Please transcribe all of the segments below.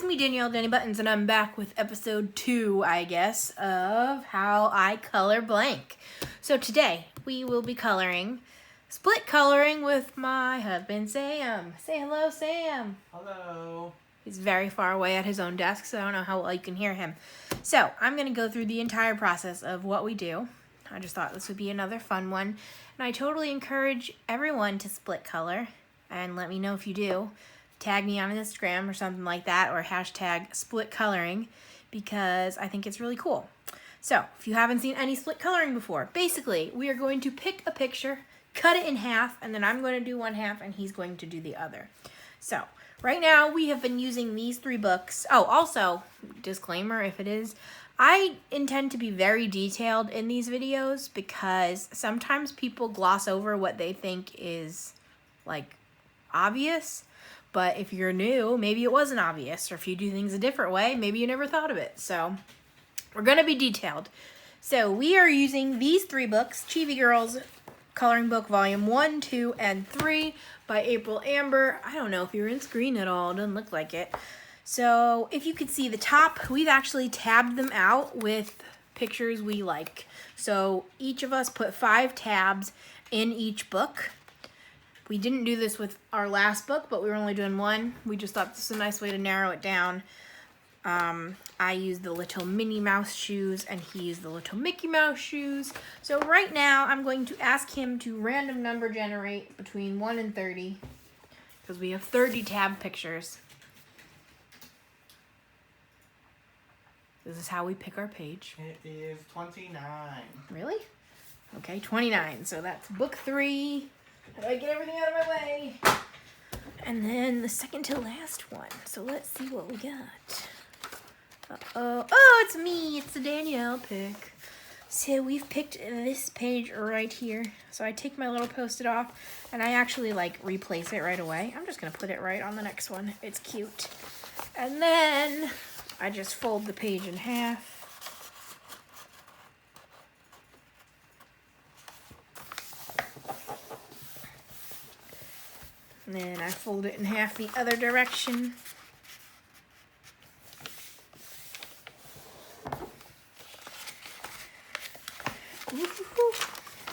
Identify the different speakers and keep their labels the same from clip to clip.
Speaker 1: me, Danielle Danny Buttons, and I'm back with episode 2, I guess, of How I Color Blank. So today, we will be split coloring with my husband, Sam. Say hello, Sam.
Speaker 2: Hello.
Speaker 1: He's very far away at his own desk, so I don't know how well you can hear him. So, I'm going to go through the entire process of what we do. I just thought this would be another fun one. And I totally encourage everyone to split color, and let me know if you do. Tag me on Instagram or something like that, or hashtag split coloring, because I think it's really cool. So, if you haven't seen any split coloring before, basically, we are going to pick a picture, cut it in half, and then I'm going to do one half and he's going to do the other. So, right now we have been using these 3 books. Oh, also, disclaimer if it is, I intend to be very detailed in these videos because sometimes people gloss over what they think is, like, obvious. But if you're new, maybe it wasn't obvious. Or if you do things a different way, maybe you never thought of it. So we're going to be detailed. So we are using these 3 books, Chibi Girls Coloring Book Volume 1, 2, and 3 by April Amber. I don't know if you're in screen at all. It doesn't look like it. So if you could see the top, we've actually tabbed them out with pictures we like. So each of us put 5 tabs in each book. We didn't do this with our last book, but we were only doing 1. We just thought this was a nice way to narrow it down. I used the little Minnie Mouse shoes, and he used the little Mickey Mouse shoes. So right now, I'm going to ask him to random number generate between 1 and 30, because we have 30 tab pictures. This is how we pick our page.
Speaker 2: It is 29.
Speaker 1: Really? Okay, 29. So that's book 3. How do I get everything out of my way? And then the second to last one. So let's see what we got. Uh-oh. Oh, it's me. It's the Danielle pick. So we've picked this page right here. So I take my little Post-it off, and I actually, like, replace it right away. I'm just going to put it right on the next one. It's cute. And then I just fold the page in half. And then I fold it in half the other direction.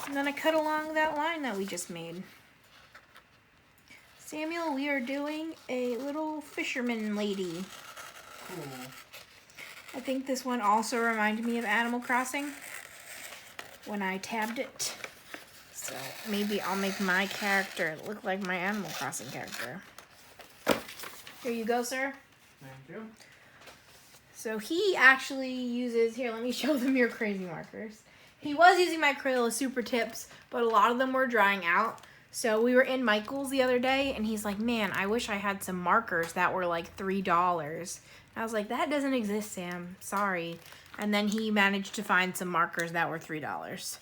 Speaker 1: And then I cut along that line that we just made. Samuel, we are doing a little fisherman lady.
Speaker 2: Cool.
Speaker 1: I think this one also reminded me of Animal Crossing when I tabbed it. So maybe I'll make my character look like my Animal Crossing character. Here you go, sir.
Speaker 2: Thank you.
Speaker 1: So he actually uses, here, let me show them your crazy markers. He was using my Crayola Super Tips, but a lot of them were drying out. So we were in Michael's the other day, and he's like, man, I wish I had some markers that were like $3. I was like, that doesn't exist, Sam. Sorry. And then he managed to find some markers that were $3.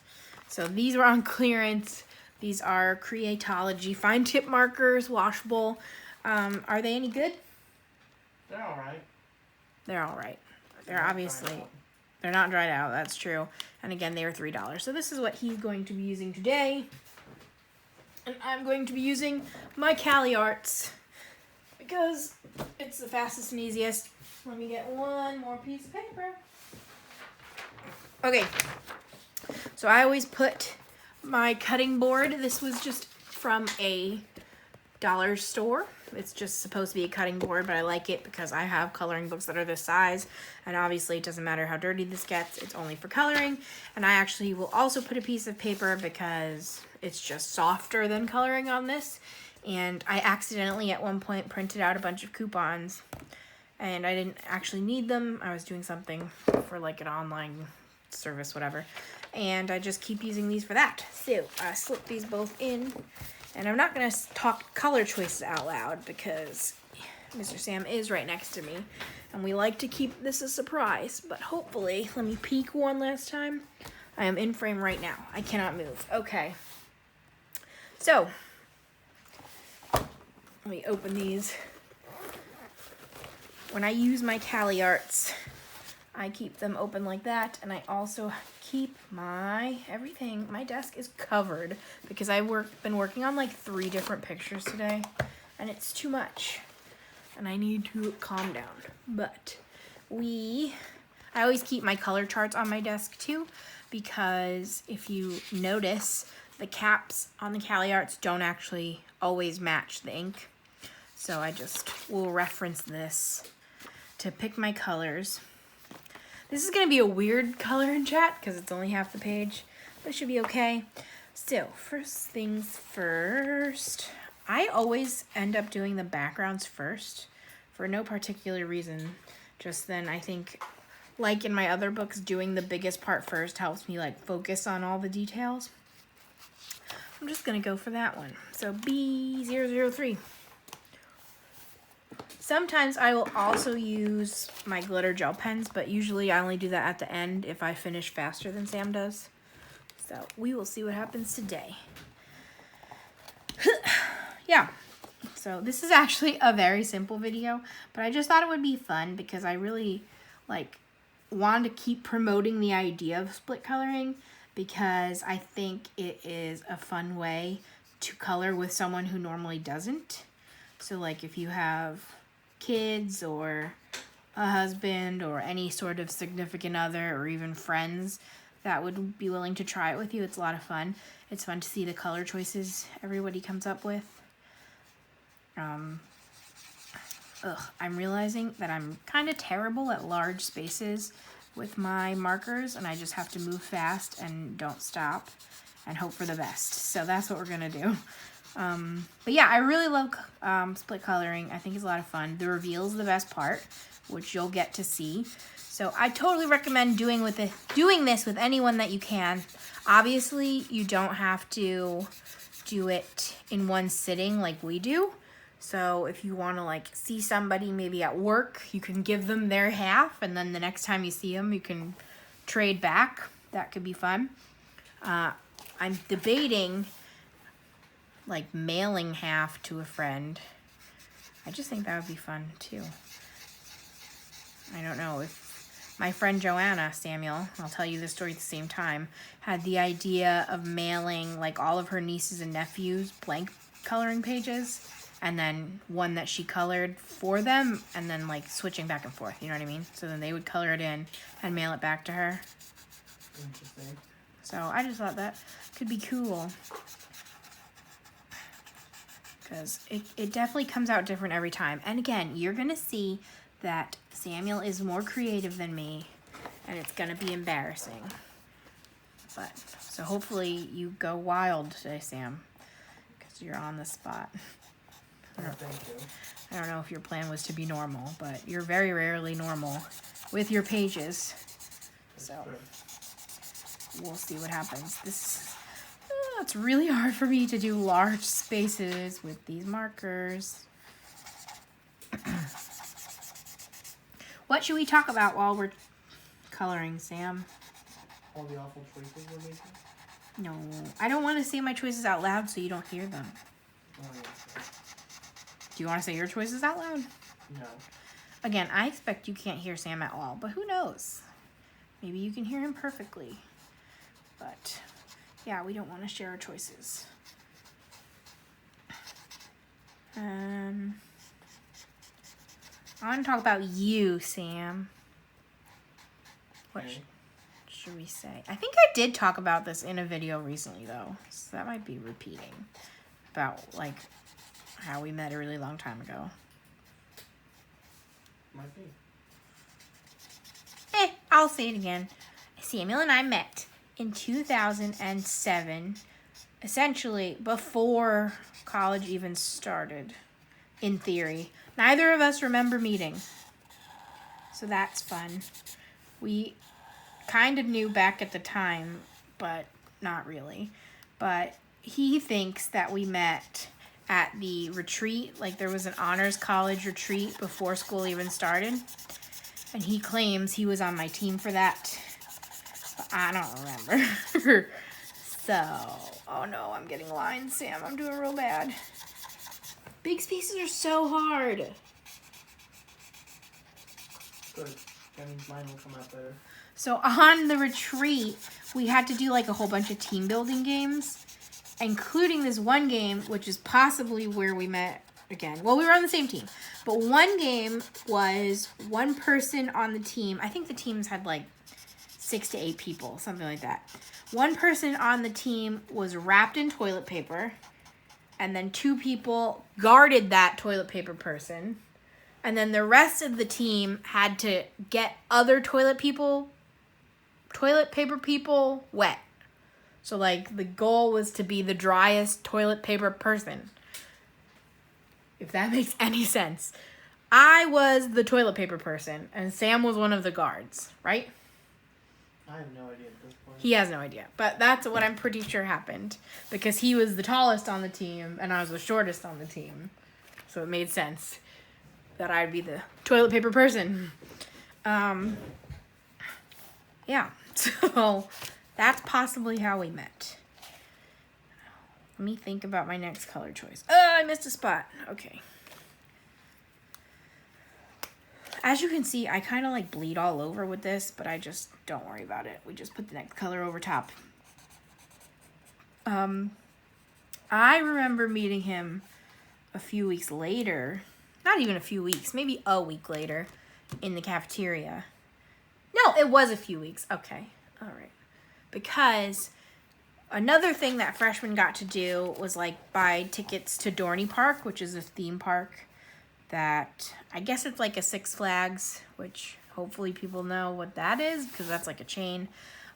Speaker 1: So these were on clearance. These are Creatology fine tip markers, washable. Are they any good?
Speaker 2: They're alright.
Speaker 1: They're all right. They're obviously, they're not dried out. That's true. And again, they were $3. So this is what he's going to be using today. And I'm going to be using my Cali Arts because it's the fastest and easiest. Let me get one more piece of paper. Okay. So I always put my cutting board. This was just from a dollar store. It's just supposed to be a cutting board, but I like it because I have coloring books that are this size. And obviously it doesn't matter how dirty this gets. It's only for coloring. And I actually will also put a piece of paper because it's just softer than coloring on this. And I accidentally at one point printed out a bunch of coupons. And I didn't actually need them. I was doing something for like an online service, whatever. And I just keep using these for that. So I slip these both in. And I'm not going to talk color choices out loud because Mr. Sam is right next to me. And we like to keep this a surprise. But hopefully, let me peek one last time. I am in frame right now. I cannot move. Okay. So, let me open these. When I use my Cali Arts, I keep them open like that, and I also keep my everything. My desk is covered because I've been working on like 3 different pictures today, and it's too much. and I need to calm down. But I always keep my color charts on my desk too, because if you notice, the caps on the CaliArts don't actually always match the ink. So I just will reference this to pick my colors. This is gonna be a weird color in chat because it's only half the page, but it should be okay. So first things first, I always end up doing the backgrounds first for no particular reason. Just then I think, like in my other books, doing the biggest part first helps me like focus on all the details. I'm just gonna go for that one. So B003. Sometimes I will also use my glitter gel pens, but usually I only do that at the end if I finish faster than Sam does. So we will see what happens today. Yeah, so this is actually a very simple video, but I just thought it would be fun because I really wanted to keep promoting the idea of split coloring because I think it is a fun way to color with someone who normally doesn't. So like if you have kids or a husband or any sort of significant other or even friends that would be willing to try it with you, it's a lot of fun. It's fun to see the color choices everybody comes up with. I'm realizing that I'm kind of terrible at large spaces with my markers, and I just have to move fast and don't stop and hope for the best. So that's what we're gonna do. But yeah, I really love split coloring. I think it's a lot of fun. The reveal is the best part, which you'll get to see. So I totally recommend doing this with anyone that you can. Obviously, you don't have to do it in one sitting like we do. So if you want to see somebody maybe at work, you can give them their half, and then the next time you see them, you can trade back. That could be fun. I'm debating mailing half to a friend. I just think that would be fun too. I don't know if my friend Joanna, Samuel, I'll tell you this story at the same time, had the idea of mailing all of her nieces and nephews blank coloring pages, and then one that she colored for them, and then switching back and forth, you know what I mean? So then they would color it in and mail it back to her.
Speaker 2: Interesting.
Speaker 1: So I just thought that could be cool. Because it definitely comes out different every time. And again, you're going to see that Samuel is more creative than me, and it's going to be embarrassing. But so hopefully you go wild today, Sam, because you're on the spot.
Speaker 2: Thank you.
Speaker 1: I don't know if your plan was to be normal, but you're very rarely normal with your pages. So we'll see what happens. It's really hard for me to do large spaces with these markers. What should we talk about while we're coloring, Sam?
Speaker 2: All the awful choices we're making?
Speaker 1: No, I don't want to say my choices out loud so you don't hear them.
Speaker 2: Oh, yeah.
Speaker 1: Do you want to say your choices out loud?
Speaker 2: No.
Speaker 1: Again, I expect you can't hear Sam at all, but who knows? Maybe you can hear him perfectly. But yeah, we don't want to share our choices. I want to talk about you, Sam. What
Speaker 2: Okay.
Speaker 1: should we say? I think I did talk about this in a video recently, though, so that might be repeating about how we met a really long time ago.
Speaker 2: Might be.
Speaker 1: I'll say it again. Samuel and I met in 2007, essentially before college even started, in theory. Neither of us remember meeting, so that's fun. We kind of knew back at the time, but not really. But he thinks that we met at the retreat, there was an honors college retreat before school even started, and he claims he was on my team for that. I don't remember. So, oh no, I'm getting lines, Sam. I'm doing real bad. Big spaces are so hard.
Speaker 2: Good. That means mine will come out better.
Speaker 1: So on the retreat, we had to do a whole bunch of team building games, including this one game, which is possibly where we met again. Well, we were on the same team, But one game was one person on the team. I think the teams had like 6 to 8 people, something like that. One person on the team was wrapped in toilet paper, and then 2 people guarded that toilet paper person. And then the rest of the team had to get other toilet paper people wet. So, like, the goal was to be the driest toilet paper person. If that makes any sense. I was the toilet paper person, and Sam was one of the guards, right?
Speaker 2: I have no idea at this point.
Speaker 1: He has no idea. But that's what I'm pretty sure happened. Because he was the tallest on the team, and I was the shortest on the team. So it made sense that I'd be the toilet paper person. Yeah. So that's possibly how we met. Let me think about my next color choice. Oh, I missed a spot. Okay. As you can see, I kind of like bleed all over with this, but I just don't worry about it. We just put the next color over top. I remember meeting him a few weeks later. Not even a few weeks, maybe a week later in the cafeteria. No, it was a few weeks. Okay. All right. Because another thing that freshmen got to do was like buy tickets to Dorney Park, which is a theme park that I guess it's like a Six Flags, which hopefully people know what that is because that's like a chain.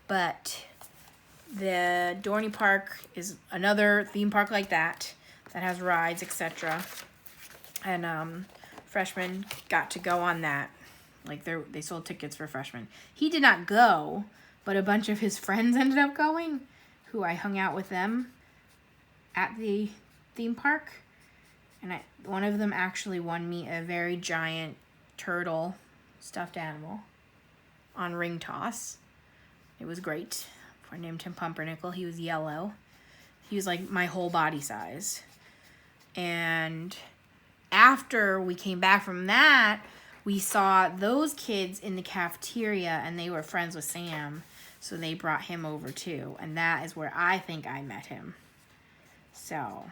Speaker 1: But the Dorney Park is another theme park like that has rides, etc. And freshmen got to go on that. Like they sold tickets for freshmen. He did not go, but a bunch of his friends ended up going, who I hung out with them at the theme park. And one of them actually won me a very giant turtle stuffed animal on ring toss. It was great. I named him Pumpernickel. He was yellow. He was like my whole body size. And after we came back from that, we saw those kids in the cafeteria, and they were friends with Sam. So they brought him over too. And that is where I think I met him. So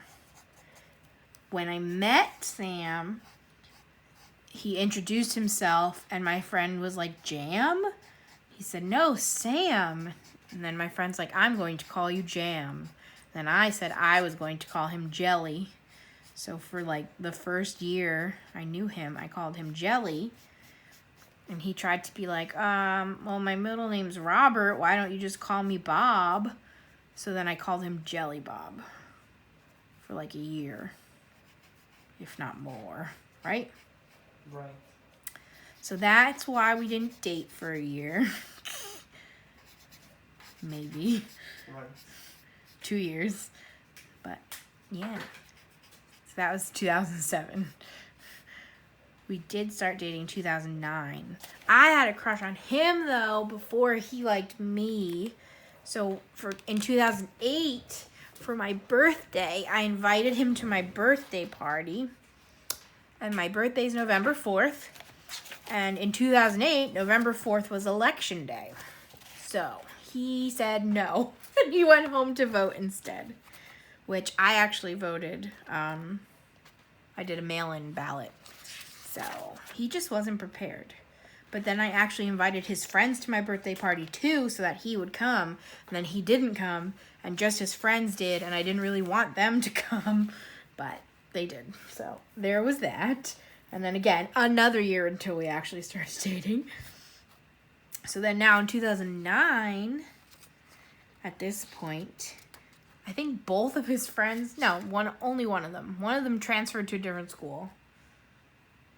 Speaker 1: when I met Sam, he introduced himself, and my friend was like, Jam? He said, no, Sam. And then my friend's like, I'm going to call you Jam. Then I said I was going to call him Jelly. So for like the first year I knew him, I called him Jelly. And he tried to be like, well, my middle name's Robert. Why don't you just call me Bob? So then I called him Jelly Bob for like a year, if not more, right?
Speaker 2: Right.
Speaker 1: So that's why we didn't date for a year. Maybe.
Speaker 2: Right.
Speaker 1: 2 years. But yeah. So that was 2007. We did start dating 2009. I had a crush on him though before he liked me. So in 2008, for my birthday, I invited him to my birthday party. And my birthday's November 4th. And in 2008, November 4th was election day. So he said no. And he went home to vote instead. Which I actually voted. I did a mail-in ballot. So he just wasn't prepared. But then I actually invited his friends to my birthday party too, so that he would come. And then he didn't come, and just his friends did, and I didn't really want them to come, but they did. So there was that. And then again, another year until we actually started dating. So then now in 2009, at this point, I think both of his friends, only one of them. One of them transferred to a different school.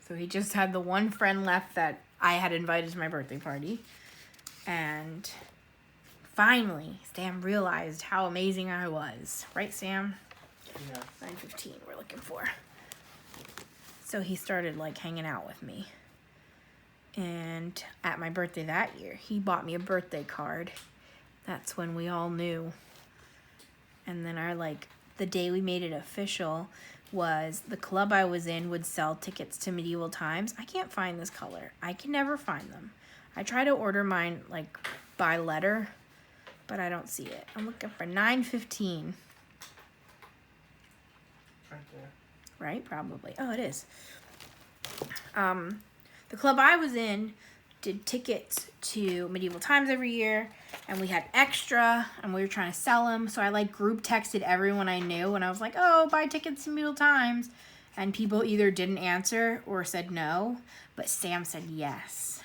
Speaker 1: So he just had the one friend left that I had invited to my birthday party. And finally, Sam realized how amazing I was. Right, Sam?
Speaker 2: Yeah.
Speaker 1: 9:15 we're looking for. So he started like hanging out with me. And at my birthday that year, he bought me a birthday card. That's when we all knew. And then the day we made it official was the club I was in would sell tickets to Medieval Times. I can't find this color. I can never find them. I try to order mine like by letter, but I don't see it. I'm looking for 9:15.
Speaker 2: Right there.
Speaker 1: Right? Probably. Oh, it is. the club I was in did tickets to Medieval Times every year, and we had extra, and we were trying to sell them. So I like group texted everyone I knew, and I was like, "Oh, buy tickets to Medieval Times," and people either didn't answer or said no, but Sam said yes.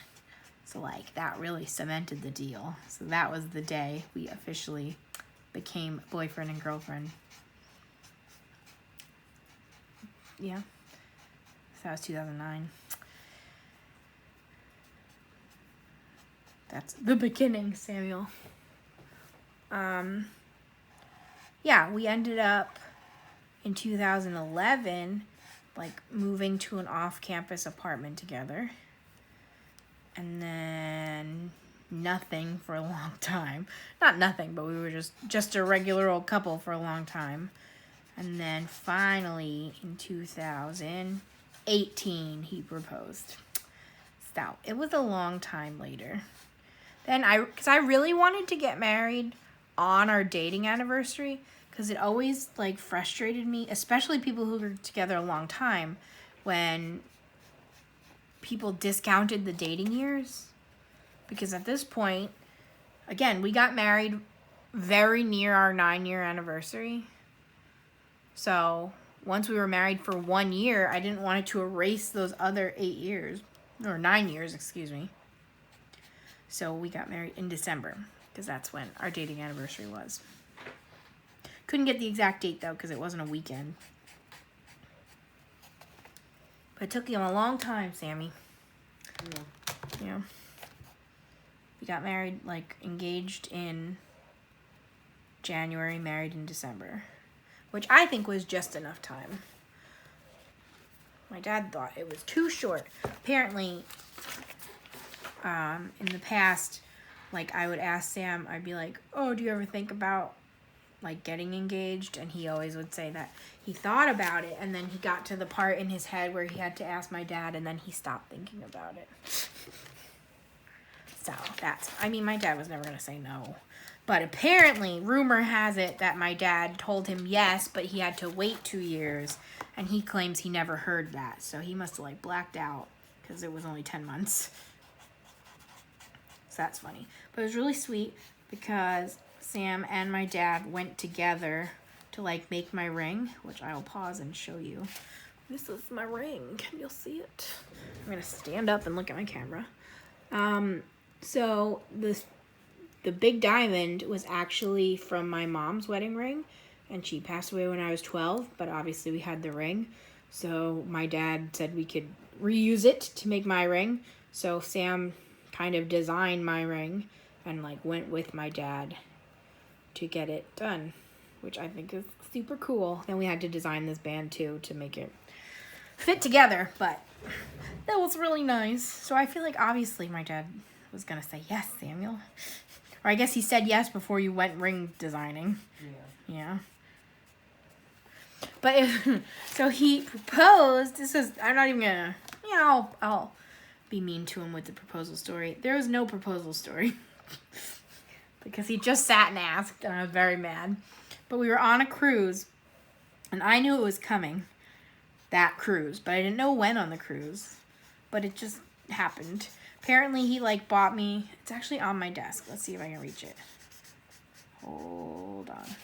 Speaker 1: So like that really cemented the deal. So that was the day we officially became boyfriend and girlfriend. Yeah. So that was 2009. That's the beginning, Samuel. Yeah, we ended up in 2011, like moving to an off-campus apartment together. And then nothing for a long time. Not nothing, but we were just a regular old couple for a long time. And then finally in 2018, he proposed. So it was a long time later. Then because I really wanted to get married on our dating anniversary, because it always like frustrated me, especially people who were together a long time, when people discounted the dating years. Because at this point, again, we got married very near our 9-year anniversary. So once we were married for 1 year, I didn't want it to erase those other 8 years, or 9 years, excuse me. So we got married in December, because that's when our dating anniversary was. Couldn't get the exact date, though, because it wasn't a weekend. But it took him a long time, Sammy. Yeah. We got married, like, engaged in January, married in December, which I think was just enough time. My dad thought it was too short. Apparently, in the past, like, I would ask Sam, I'd be like, "Oh, do you ever think about, like, getting engaged?" And he always would say that he thought about it, and then he got to the part in his head where he had to ask my dad, and then he stopped thinking about it. So my dad was never going to say no. But apparently, rumor has it that my dad told him yes, but he had to wait 2 years, and he claims he never heard that. So he must have, like, blacked out, because it was only 10 months. So that's funny. But it was really sweet, because Sam and my dad went together to, like, make my ring, which I will pause and show you. This is my ring. Can you see it? I'm going to stand up and look at my camera. So the big diamond was actually from my mom's wedding ring, and she passed away when I was 12, but obviously we had the ring. So my dad said we could reuse it to make my ring. So Sam kind of designed my ring and, like, went with my dad to get it done, which I think is super cool. Then we had to design this band too to make it fit together, but that was really nice. So I feel like obviously my dad was gonna say yes, Samuel. Or I guess he said yes before you went ring designing. Yeah. But so he proposed. I'm not even gonna, I'll be mean to him with the proposal story. There was no proposal story. Because he just sat and asked, and I was very mad. But we were on a cruise, and I knew it was coming, that cruise, but I didn't know when on the cruise. But it just happened. Apparently he, like, bought me, it's actually on my desk. Let's see if I can reach it. Hold on.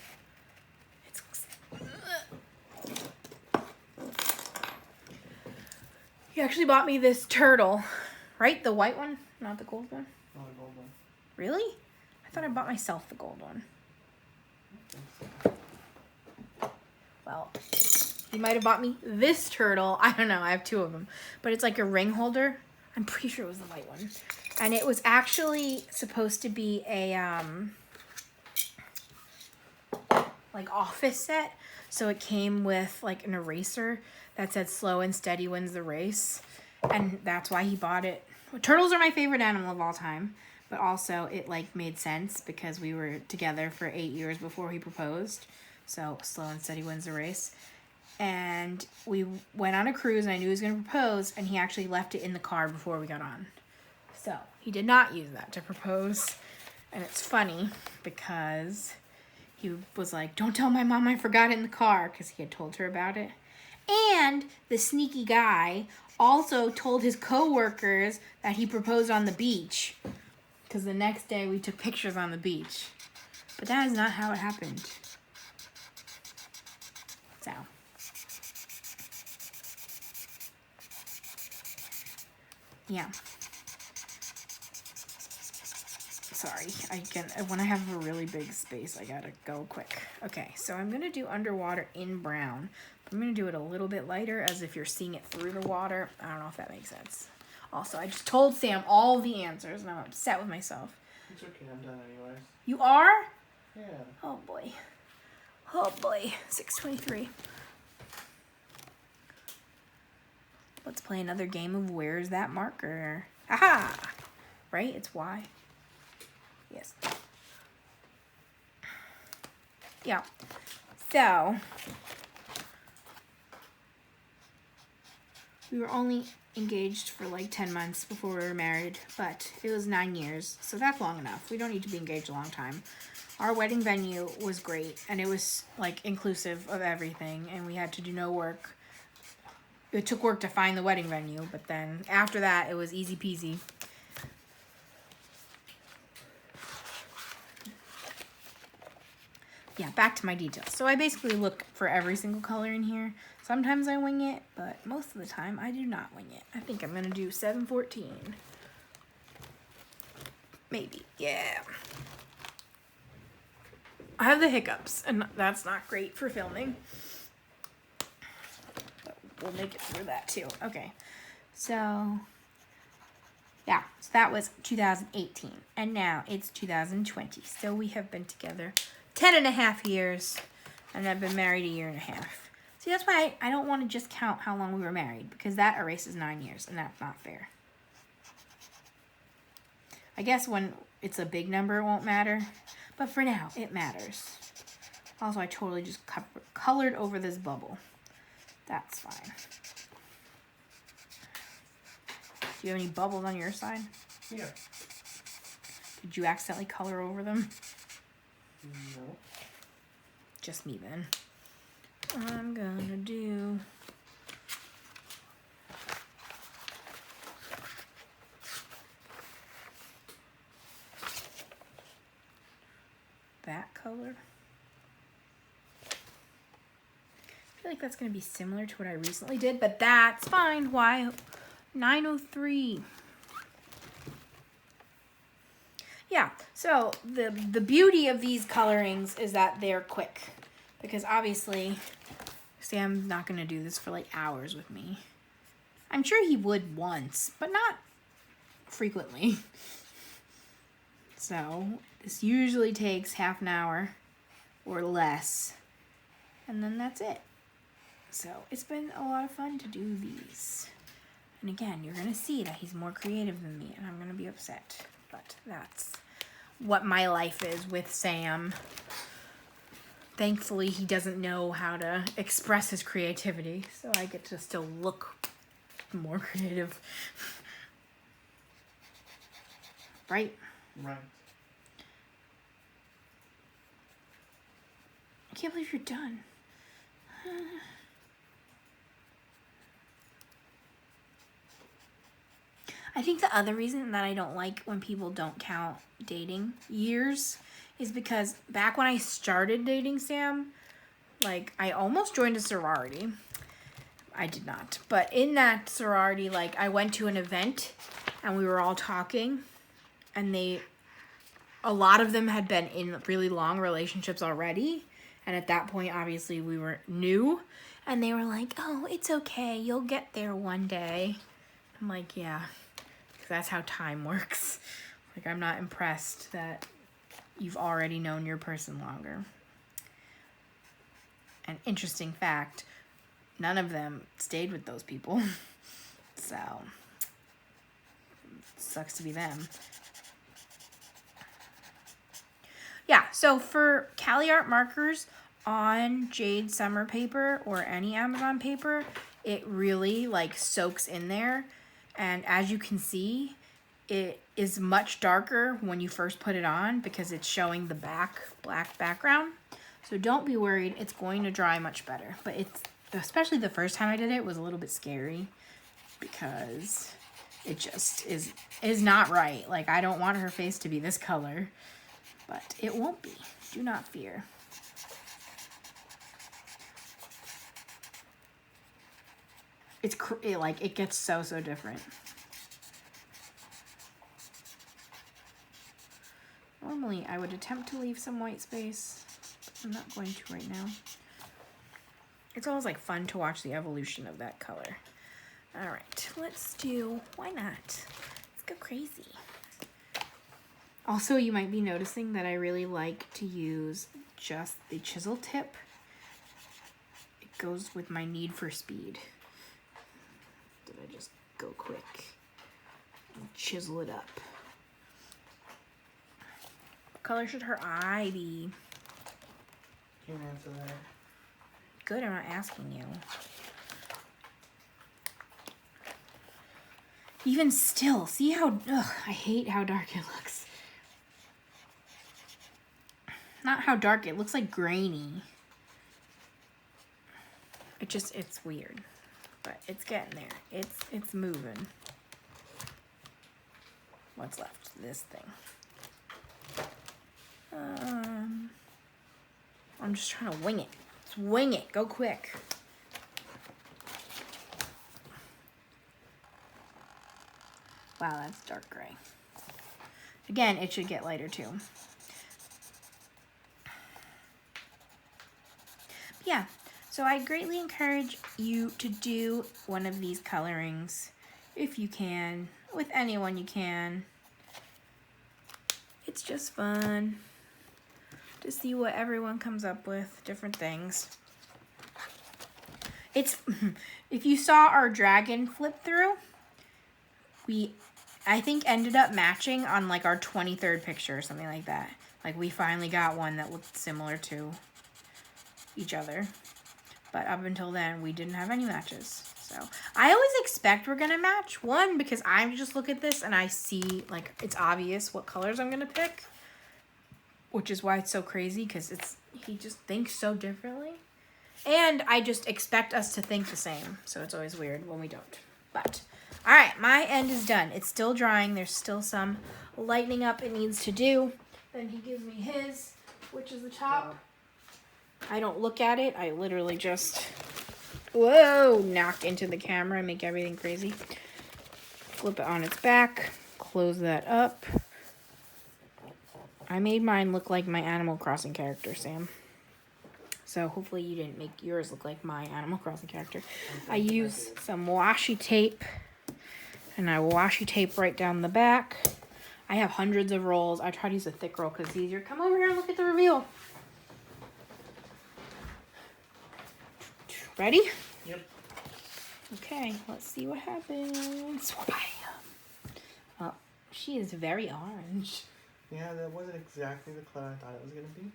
Speaker 1: He actually bought me this turtle, right? The white one, not the gold one.
Speaker 2: Not a gold one.
Speaker 1: Really? I thought I bought myself the gold one. Well, he might have bought me this turtle. I don't know. I have 2 of them. But it's like a ring holder. I'm pretty sure it was the white one. And it was actually supposed to be a, like, office set. So it came with, like, an eraser that said "Slow and steady wins the race." And that's why he bought it. Turtles are my favorite animal of all time. But also, it, like, made sense because we were together for 8 years before he proposed. So, slow and steady wins the race. And we went on a cruise, and I knew he was going to propose, and he actually left it in the car before we got on. So, he did not use that to propose. And it's funny because he was like, "Don't tell my mom I forgot it in the car," because he had told her about it. And the sneaky guy also told his co-workers that he proposed on the beach. Because the next day we took pictures on the beach. But that is not how it happened. So. Yeah. Sorry, when I have a really big space, I gotta go quick. Okay, so I'm gonna do underwater in brown. I'm gonna do it a little bit lighter as if you're seeing it through the water. I don't know if that makes sense. Also, I just told Sam all the answers and I'm upset with myself.
Speaker 2: It's okay, I'm done anyways.
Speaker 1: You are?
Speaker 2: Yeah.
Speaker 1: Oh boy. Oh boy. 6:23. Let's play another game of Where's That Marker? Aha! Right? It's Y. Yes. Yeah. So, we were only engaged for like 10 months before we were married, but it was 9 years, so that's long enough. We don't need to be engaged a long time. Our wedding venue was great, and it was like inclusive of everything, and we had to do no work. It took work to find the wedding venue, but then after that, it was easy peasy. Yeah, back to my details. So I basically look for every single color in here. Sometimes I wing it, but most of the time I do not wing it. I think I'm going to do 714. Maybe, yeah. I have the hiccups, and that's not great for filming. But we'll make it through that too. Okay, so yeah, so that was 2018, and now it's 2020. So we have been together 10.5 years, and I've been married 1.5 years. See, that's why I don't want to just count how long we were married, because that erases 9 years, and that's not fair. I guess when it's a big number, it won't matter, but for now, it matters. Also, I totally just colored over this bubble. That's fine. Do you have any bubbles on your side?
Speaker 2: Yeah.
Speaker 1: Did you accidentally color over them?
Speaker 2: No.
Speaker 1: Just me then. I'm gonna do that color. I feel like that's gonna be similar to what I recently did, but that's fine. Why? 903. Yeah, so the beauty of these colorings is that they're quick, because obviously Sam's not going to do this for like hours with me. I'm sure he would once, but not frequently. So this usually takes half an hour or less, and then that's it. So it's been a lot of fun to do these. And again, you're going to see that he's more creative than me, and I'm going to be upset. But that's what my life is with Sam. Thankfully, he doesn't know how to express his creativity, so I get to still look more creative. Right?
Speaker 2: Right.
Speaker 1: I can't believe you're done. I think the other reason that I don't like when people don't count dating years is because back when I started dating Sam, like, I almost joined a sorority. I did not. But in that sorority, like, I went to an event and we were all talking, and a lot of them had been in really long relationships already. And at that point, obviously, we were new. And they were like, oh, it's okay. You'll get there one day. I'm like, yeah. That's how time works. Like, I'm not impressed that you've already known your person longer. An interesting fact, none of them stayed with those people. So, sucks to be them. Yeah, so for Cali Art markers on Jade Summer paper or any Amazon paper, it really, like, soaks in there. And as you can see, it is much darker when you first put it on because it's showing the black background. So don't be worried, it's going to dry much better. But it's, especially the first time I did it, was a little bit scary. because it just is not right. Like, I don't want her face to be this color, but it won't be. Do not fear. It gets so different. Normally, I would attempt to leave some white space, but I'm not going to right now. It's always like fun to watch the evolution of that color. All right, let's do, why not? Let's go crazy. Also, you might be noticing that I really like to use just the chisel tip. It goes with my need for speed. Did I just go quick and chisel it up? What color should her eye be?
Speaker 2: Can't answer that.
Speaker 1: Good, I'm not asking you. Even still, see how, I hate how dark it looks. Not how dark, it looks like grainy. It's weird, but it's getting there. It's moving. What's left? This thing. I'm just trying to wing it. Let's wing it, go quick. Wow, that's dark gray. Again, it should get lighter too. Yeah, so I greatly encourage you to do one of these colorings if you can, with anyone you can. It's just fun to see what everyone comes up with, different things. It's, if you saw our dragon flip through, I think ended up matching on like our 23rd picture or something like that. Like we finally got one that looked similar to each other. But up until then, we didn't have any matches. So I always expect we're gonna match. One, because I just look at this and I see like it's obvious what colors I'm gonna pick. Which is why it's so crazy, because he just thinks so differently. And I just expect us to think the same. So it's always weird when we don't. But, all right, my end is done. It's still drying. There's still some lightening up it needs to do. Then he gives me his, which is the top. I don't look at it. I literally just, whoa, knock into the camera and make everything crazy. Flip it on its back. Close that up. I made mine look like my Animal Crossing character, Sam. So hopefully you didn't make yours look like my Animal Crossing character. I use some washi tape. And I washi tape right down the back. I have hundreds of rolls. I try to use a thick roll because it's easier. Come over here and look at the reveal. Ready?
Speaker 2: Yep.
Speaker 1: Okay, let's see what happens. Well, she is very orange.
Speaker 2: Yeah, that wasn't exactly the color I thought it was going to be.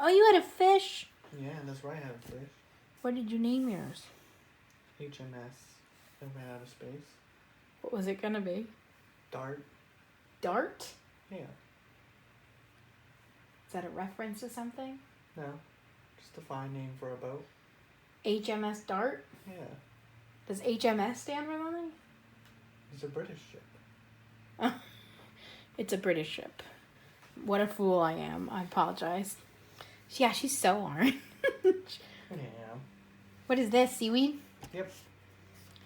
Speaker 1: Oh, you had a fish?
Speaker 2: Yeah, that's right, I had a fish.
Speaker 1: What did you name yours?
Speaker 2: HMS. I ran out of space.
Speaker 1: What was it going to be?
Speaker 2: Dart.
Speaker 1: Dart?
Speaker 2: Yeah.
Speaker 1: Is that a reference to something?
Speaker 2: No. Just a fine name for a boat.
Speaker 1: HMS Dart?
Speaker 2: Yeah.
Speaker 1: Does HMS stand for something?
Speaker 2: It's a British ship.
Speaker 1: It's a British ship. What a fool I am. I apologize. Yeah, she's so orange.
Speaker 2: Yeah.
Speaker 1: What is this? Seaweed?
Speaker 2: Yep.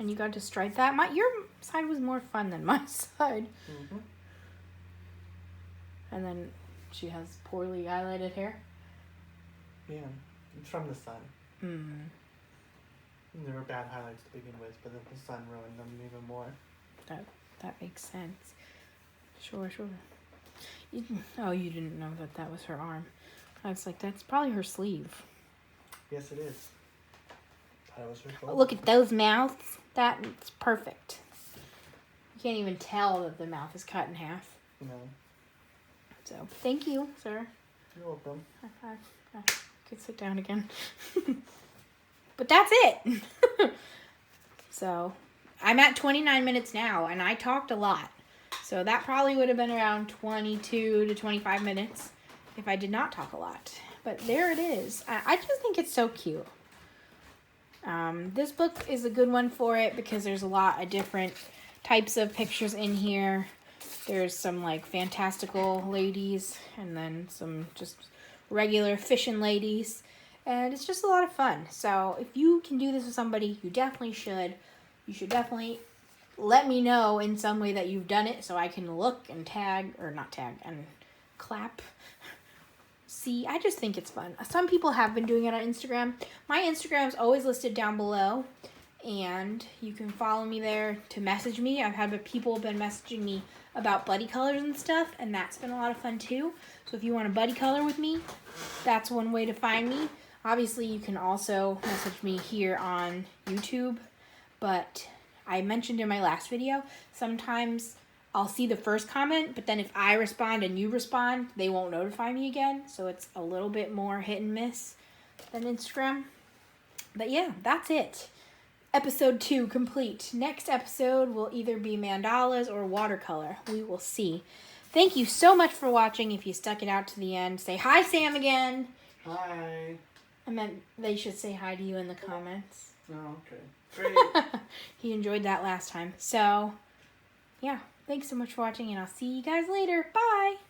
Speaker 1: And you got to stripe that? Your side was more fun than my side.
Speaker 2: Mm-hmm.
Speaker 1: And then she has poorly highlighted hair.
Speaker 2: Yeah. It's from the sun.
Speaker 1: Hmm.
Speaker 2: There were bad highlights to begin with, but then the sun ruined them even more.
Speaker 1: That makes sense. Sure. You didn't know that was her arm. I was like, that's probably her sleeve.
Speaker 2: Yes, it is. That was her shoulder.
Speaker 1: Look at those mouths. That's perfect. You can't even tell that the mouth is cut in half.
Speaker 2: No.
Speaker 1: So, thank you, sir.
Speaker 2: You're welcome.
Speaker 1: High five. I could sit down again. But that's it. So, I'm at 29 minutes now, and I talked a lot. So that probably would have been around 22 to 25 minutes if I did not talk a lot. But there it is. I just think it's so cute. This book is a good one for it because there's a lot of different types of pictures in here. There's some like fantastical ladies and then some just regular fishing ladies. And it's just a lot of fun. So if you can do this with somebody, you definitely should. You should definitely let me know in some way that you've done it so I can look and tag, or not tag, and clap. See, I just think it's fun. Some people have been doing it on Instagram. My Instagram is always listed down below, and you can follow me there to message me. I've had people been messaging me about buddy colors and stuff, and that's been a lot of fun too. So if you want a buddy color with me, that's one way to find me. Obviously, you can also message me here on YouTube, but I mentioned in my last video, sometimes I'll see the first comment, but then if I respond and you respond, they won't notify me again. So it's a little bit more hit and miss than Instagram. But yeah, that's it. Episode 2 complete. Next episode will either be mandalas or watercolor. We will see. Thank you so much for watching. If you stuck it out to the end, say hi, Sam, again.
Speaker 2: Hi.
Speaker 1: I meant they should say hi to you in the comments.
Speaker 2: Oh, okay. Great.
Speaker 1: He enjoyed that last time. So, yeah. Thanks so much for watching, and I'll see you guys later. Bye!